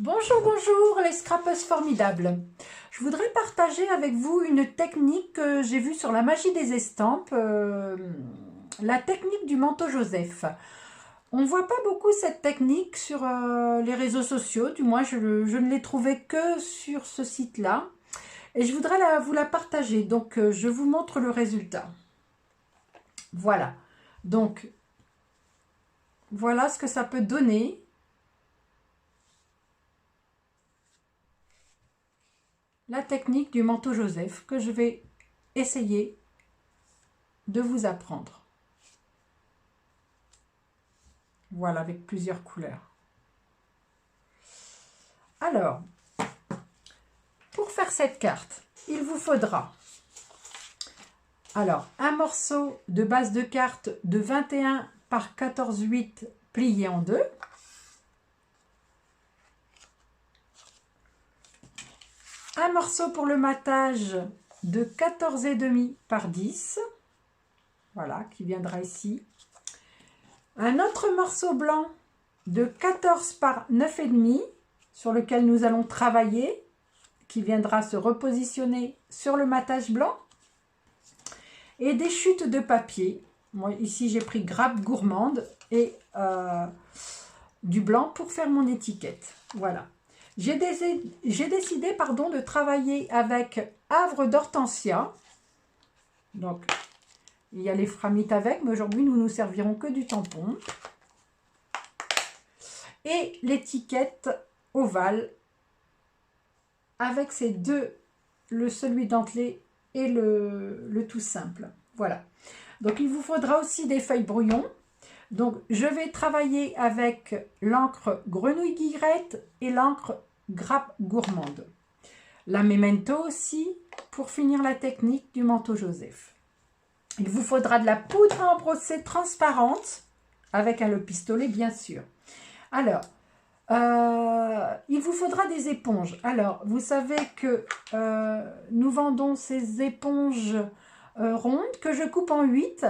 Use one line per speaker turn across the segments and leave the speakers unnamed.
Bonjour, bonjour les scrapeuses formidables. Je voudrais partager avec vous une technique que j'ai vue sur la magie des estampes, la technique du manteau Joseph. On ne voit pas beaucoup cette technique sur les réseaux sociaux, du moins je ne l'ai trouvée que sur ce site-là. Et je voudrais vous la partager, donc je vous montre le résultat. Voilà, donc voilà ce que ça peut donner. La technique du manteau Joseph que je vais essayer de vous apprendre. Voilà, avec plusieurs couleurs. Alors, pour faire cette carte, il vous faudra un morceau de base de carte de 21 par 14,8 plié en deux. Un morceau pour le matage de 14,5 par 10. Voilà, qui viendra ici. Un autre morceau blanc de 14 par 9,5 sur lequel nous allons travailler, qui viendra se repositionner sur le matage blanc. Et des chutes de papier. Moi, ici, j'ai pris grappe gourmande et du blanc pour faire mon étiquette. Voilà. J'ai décidé de travailler avec havre d'hortensia. Donc, il y a les framites avec, mais aujourd'hui, nous ne nous servirons que du tampon. Et l'étiquette ovale avec ces deux, celui dentelé et le tout simple. Voilà. Donc, il vous faudra aussi des feuilles brouillon. Donc, je vais travailler avec l'encre grenouille guillerette et l'encre grappe gourmande. La Memento aussi, pour finir la technique du manteau Joseph. Il vous faudra de la poudre à embrosser transparente, avec le pistolet bien sûr. Alors, il vous faudra des éponges. Alors, vous savez que nous vendons ces éponges rondes que je coupe en 8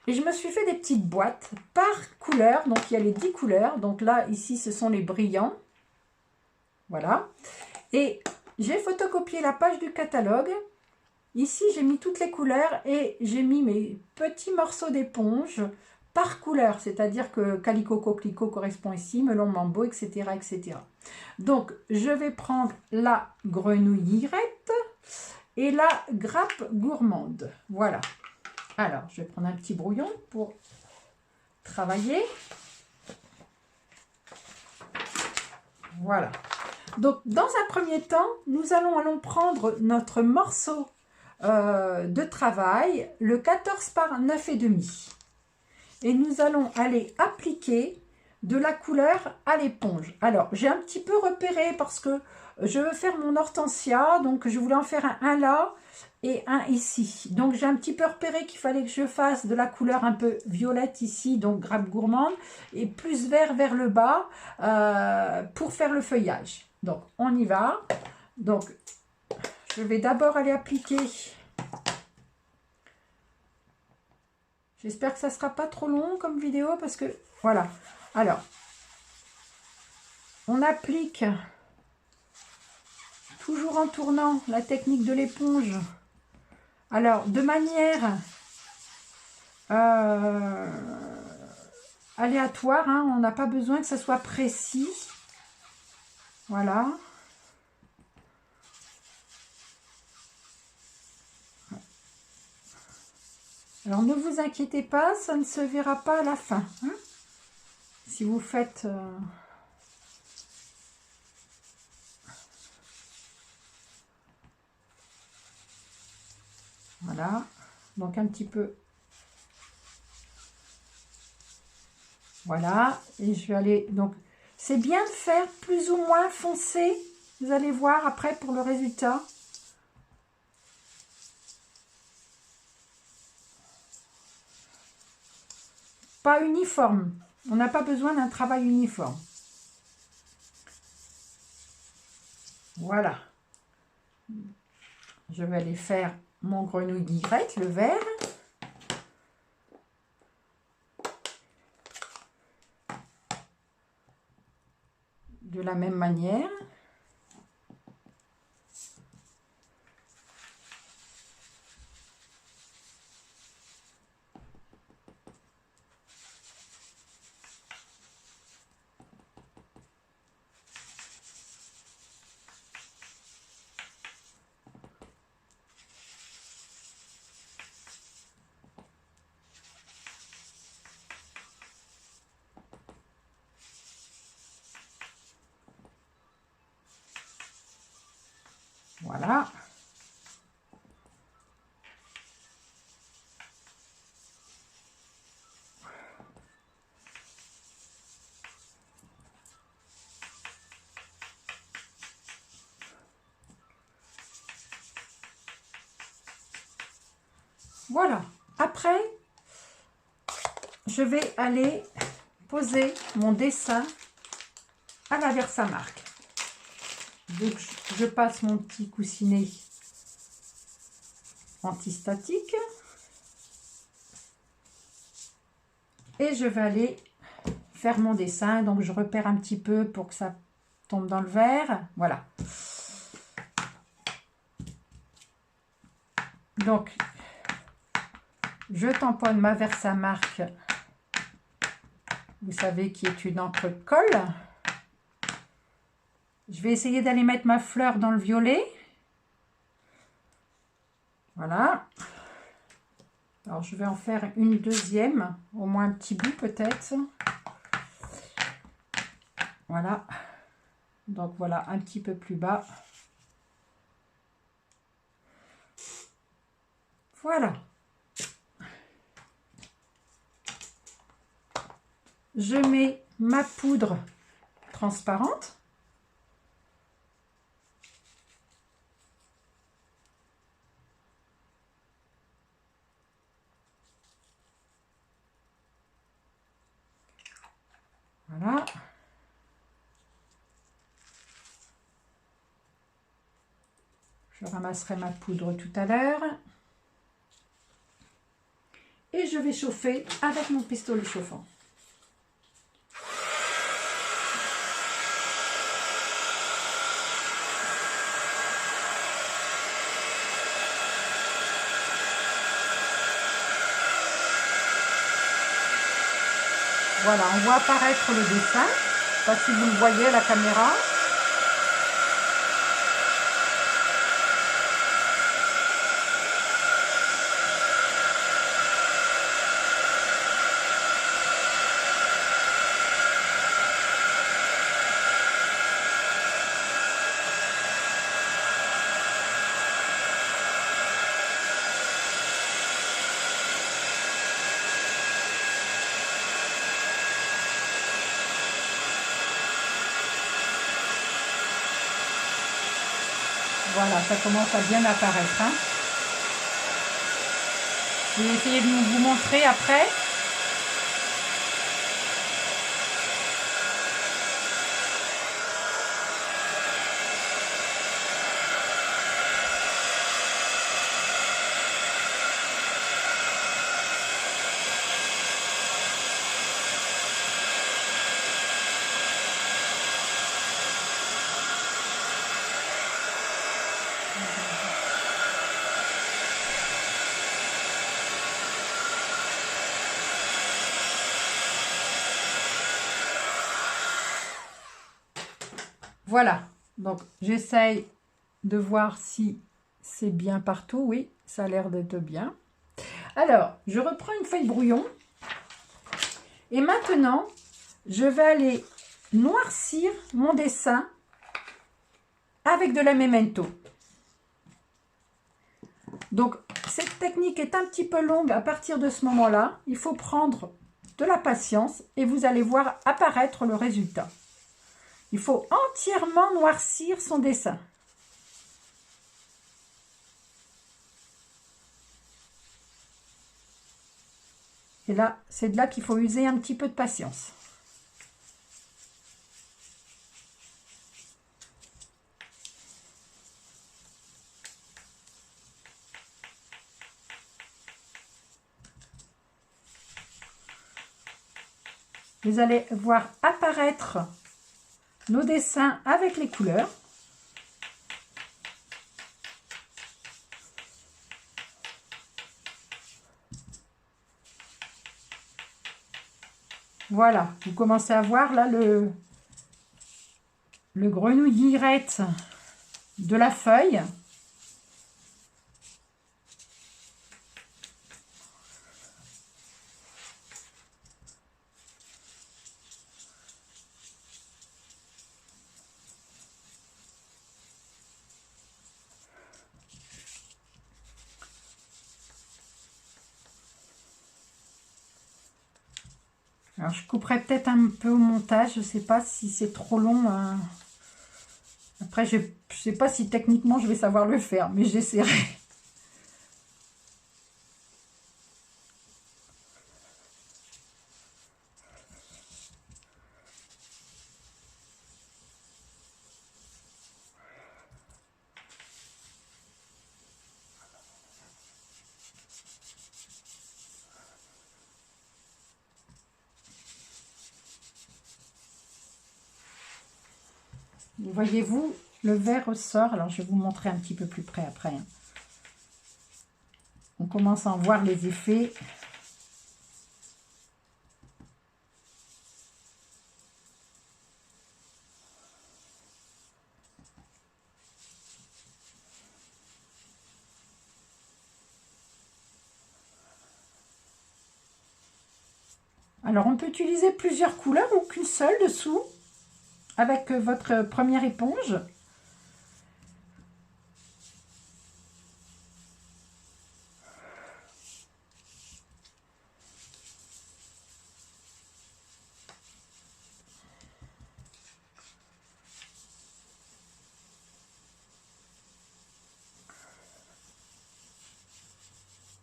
et je me suis fait des petites boîtes par couleur. Donc, il y a les 10 couleurs. Donc là, ici, ce sont les brillants. Voilà. Et j'ai photocopié la page du catalogue. Ici, j'ai mis toutes les couleurs et j'ai mis mes petits morceaux d'éponge par couleur, c'est-à-dire que Calico Coquelicot correspond ici, melon mambo, etc., etc. Donc, je vais prendre la grenouillerette et la grappe gourmande. Voilà. Alors, je vais prendre un petit brouillon pour travailler. Voilà. Donc, dans un premier temps, nous allons prendre notre morceau de travail, le 14 par 9,5. Et nous allons aller appliquer de la couleur à l'éponge. Alors, j'ai un petit peu repéré parce que je veux faire mon hortensia, donc je voulais en faire un là et un ici. Donc, j'ai un petit peu repéré qu'il fallait que je fasse de la couleur un peu violette ici, donc grappe gourmande, et plus vert vers le bas pour faire le feuillage. Donc, on y va. Donc, je vais d'abord aller appliquer. J'espère que ça ne sera pas trop long comme vidéo parce que, voilà. Alors, on applique, toujours en tournant, la technique de l'éponge. Alors, de manière aléatoire, hein, on n'a pas besoin que ça soit précis. Voilà. Alors, ne vous inquiétez pas, ça ne se verra pas à la fin. Hein, si vous faites... Voilà. Donc, un petit peu... Voilà. Et je vais aller... Donc, c'est bien de faire plus ou moins foncé. Vous allez voir après pour le résultat. Pas uniforme. On n'a pas besoin d'un travail uniforme. Voilà. Je vais aller faire mon grenouille guillerette, le vert. de la même manière. Voilà. Voilà. Après, je vais aller poser mon dessin à la Versamark. Donc, je passe mon petit coussinet antistatique et je vais aller faire mon dessin. Donc, je repère un petit peu pour que ça tombe dans le verre. Voilà. Donc, je tamponne ma Versamark, vous savez, qui est une encre colle. Je vais essayer d'aller mettre ma fleur dans le violet. Voilà. Alors, je vais en faire une deuxième, au moins un petit bout peut-être. Voilà. Donc, voilà, un petit peu plus bas. Voilà. Je mets ma poudre transparente. Voilà. Je ramasserai ma poudre tout à l'heure. Et je vais chauffer avec mon pistolet chauffant. Voilà, on voit apparaître le dessin. Je ne sais pas si vous le voyez à la caméra. Voilà, ça commence à bien apparaître. Hein. Je vais essayer de vous montrer après. Voilà, donc j'essaye de voir si c'est bien partout. Oui, ça a l'air d'être bien. Alors, je reprends une feuille brouillon. Et maintenant, je vais aller noircir mon dessin avec de la Memento. Donc, cette technique est un petit peu longue à partir de ce moment-là. Il faut prendre de la patience et vous allez voir apparaître le résultat. Il faut entièrement noircir son dessin. Et là, c'est de là qu'il faut user un petit peu de patience. Vous allez voir apparaître nos dessins avec les couleurs. Voilà, vous commencez à voir là le grenouillerette de la feuille. Alors, je couperai peut-être un peu au montage. Je ne sais pas si c'est trop long. Après, je ne sais pas si techniquement je vais savoir le faire, mais j'essaierai. Voyez-vous, le vert ressort. Alors, je vais vous montrer un petit peu plus près après. Hein. On commence à en voir les effets. Alors, on peut utiliser plusieurs couleurs ou qu'une seule dessous avec votre première éponge.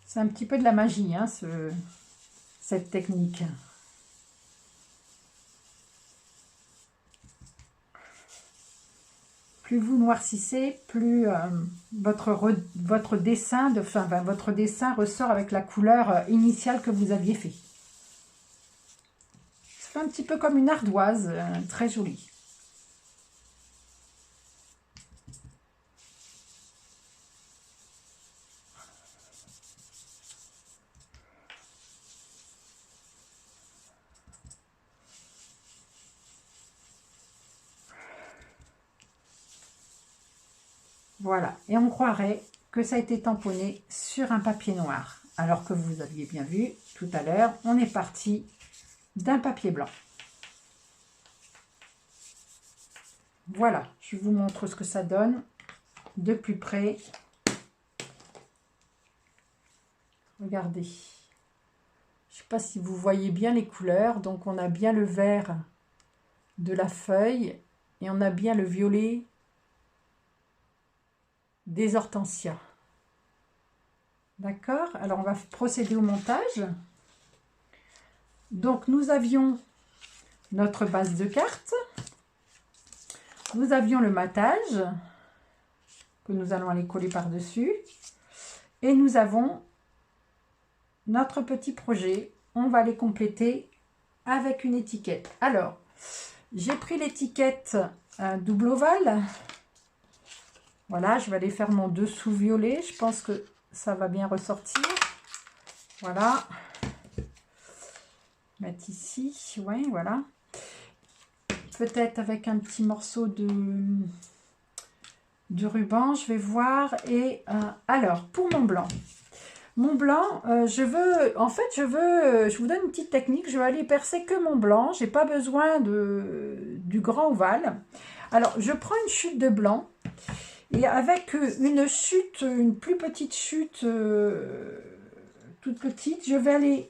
C'est un petit peu de la magie, hein, cette technique. Plus vous noircissez, plus votre dessin, votre dessin ressort avec la couleur initiale que vous aviez fait. C'est un petit peu comme une ardoise, très jolie. Voilà, et on croirait que ça a été tamponné sur un papier noir. Alors que vous aviez bien vu tout à l'heure, on est parti d'un papier blanc. Voilà, je vous montre ce que ça donne de plus près. Regardez. Je ne sais pas si vous voyez bien les couleurs. Donc, on a bien le vert de la feuille et on a bien le violet des hortensias. D'accord? Alors, on va procéder au montage. Donc, nous avions notre base de cartes. Nous avions le matage que nous allons aller coller par-dessus. Et nous avons notre petit projet. On va les compléter avec une étiquette. Alors, j'ai pris l'étiquette double ovale. Voilà, je vais aller faire mon dessous violet. Je pense que ça va bien ressortir. Voilà. Mettre ici. Ouais, voilà. Peut-être avec un petit morceau de ruban, je vais voir. Et alors, pour mon blanc. Mon blanc, je vous donne une petite technique. Je vais aller percer que mon blanc. Je n'ai pas besoin du grand ovale. Alors, je prends une chute de blanc. Et avec une plus petite chute, toute petite, je vais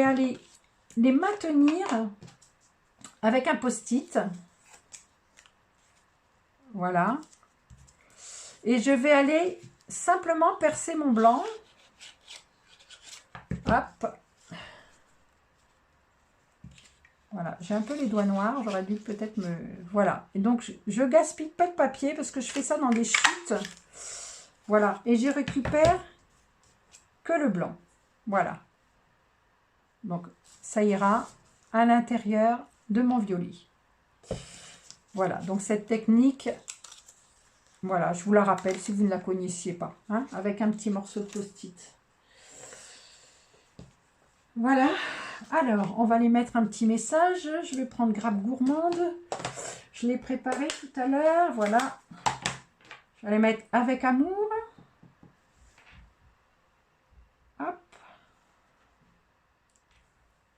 aller les maintenir avec un post-it. Voilà. Et je vais aller simplement percer mon blanc. Hop. Voilà, j'ai un peu les doigts noirs, j'aurais dû peut-être me... Voilà, et donc je gaspille pas de papier parce que je fais ça dans des chutes. Voilà, et je récupère que le blanc. Voilà. Donc, ça ira à l'intérieur de mon violet. Voilà, donc cette technique, voilà, je vous la rappelle si vous ne la connaissiez pas, hein, avec un petit morceau de post-it. Voilà, alors on va les mettre un petit message. Je vais prendre Grappe Gourmande. Je l'ai préparé tout à l'heure, voilà. Je vais les mettre avec amour. Hop.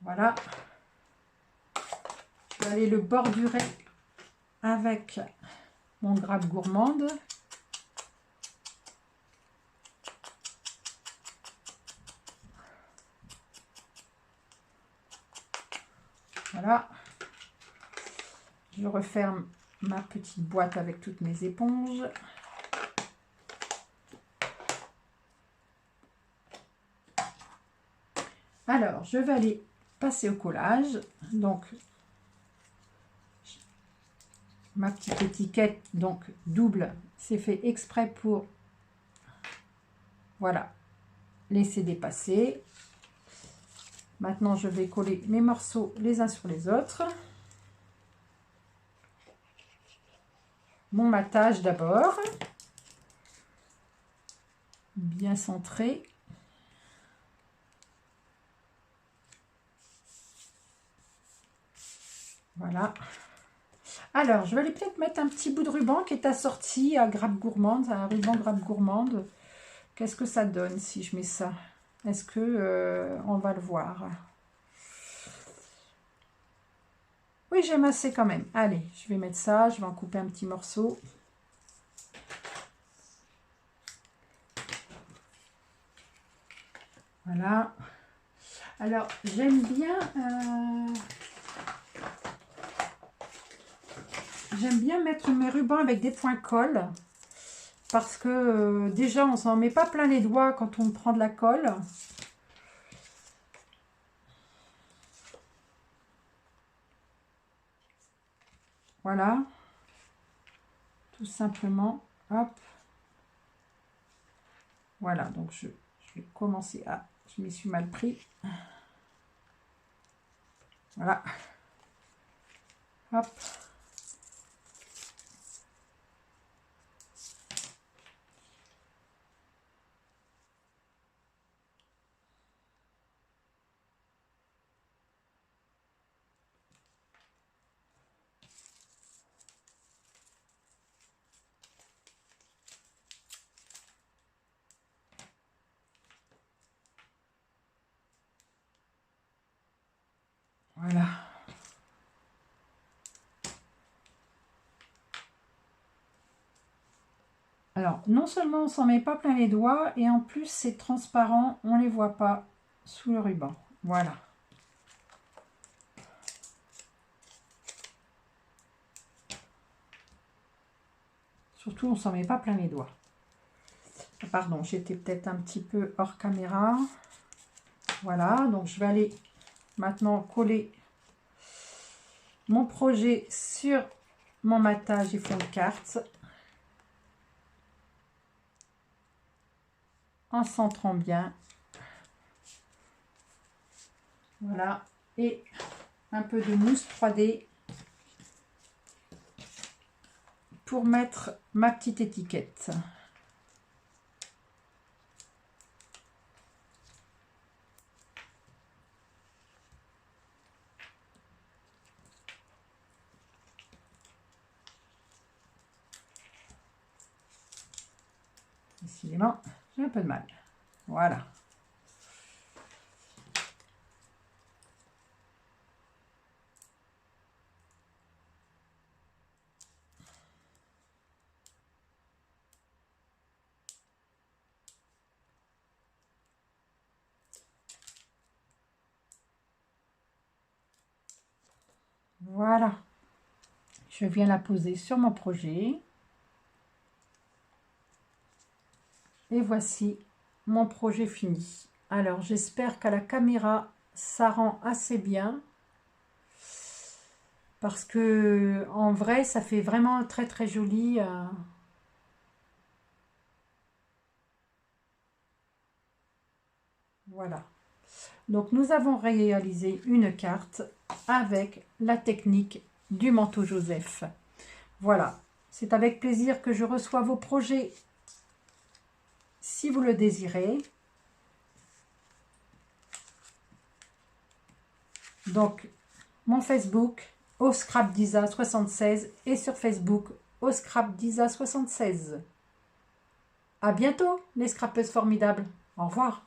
Voilà. Je vais aller le bordurer avec mon Grappe Gourmande. Voilà. Je referme ma petite boîte avec toutes mes éponges. Alors, je vais aller passer au collage. Donc, ma petite étiquette, donc double, c'est fait exprès pour, voilà, laisser dépasser. Maintenant, je vais coller mes morceaux les uns sur les autres. Mon matage d'abord. Bien centré. Voilà. Alors, je vais aller peut-être mettre un petit bout de ruban qui est assorti à Grappe Gourmande, un ruban Grappe Gourmande. Qu'est-ce que ça donne si je mets ça? Est-ce que on va le voir? Oui, j'aime assez quand même. Allez, je vais mettre ça. Je vais en couper un petit morceau. Voilà. Alors, j'aime bien mettre mes rubans avec des points colle. Parce que déjà, on s'en met pas plein les doigts quand on prend de la colle. Voilà. Tout simplement. Hop. Voilà. Donc, je vais commencer à... Je m'y suis mal pris. Voilà. Hop. Voilà. Alors, non seulement on s'en met pas plein les doigts, et en plus c'est transparent, on les voit pas sous le ruban. Voilà. Surtout, on s'en met pas plein les doigts. Pardon, j'étais peut-être un petit peu hors caméra. Voilà, donc je vais aller maintenant coller mon projet sur mon matage et fond de carte. En centrant bien. Voilà. Et un peu de mousse 3D pour mettre ma petite étiquette. Décidément, j'ai un peu de mal. Voilà. Voilà. Je viens la poser sur mon projet. Et voici mon projet fini. Alors, j'espère qu'à la caméra, ça rend assez bien. Parce que en vrai, ça fait vraiment très très joli. Voilà. Donc, nous avons réalisé une carte avec la technique du manteau Joseph. Voilà, c'est avec plaisir que je reçois vos projets si vous le désirez. Donc, mon Facebook, au Scrap Disa 76 et sur Facebook, au Scrap Disa 76. À bientôt, les scrapeuses formidables. Au revoir.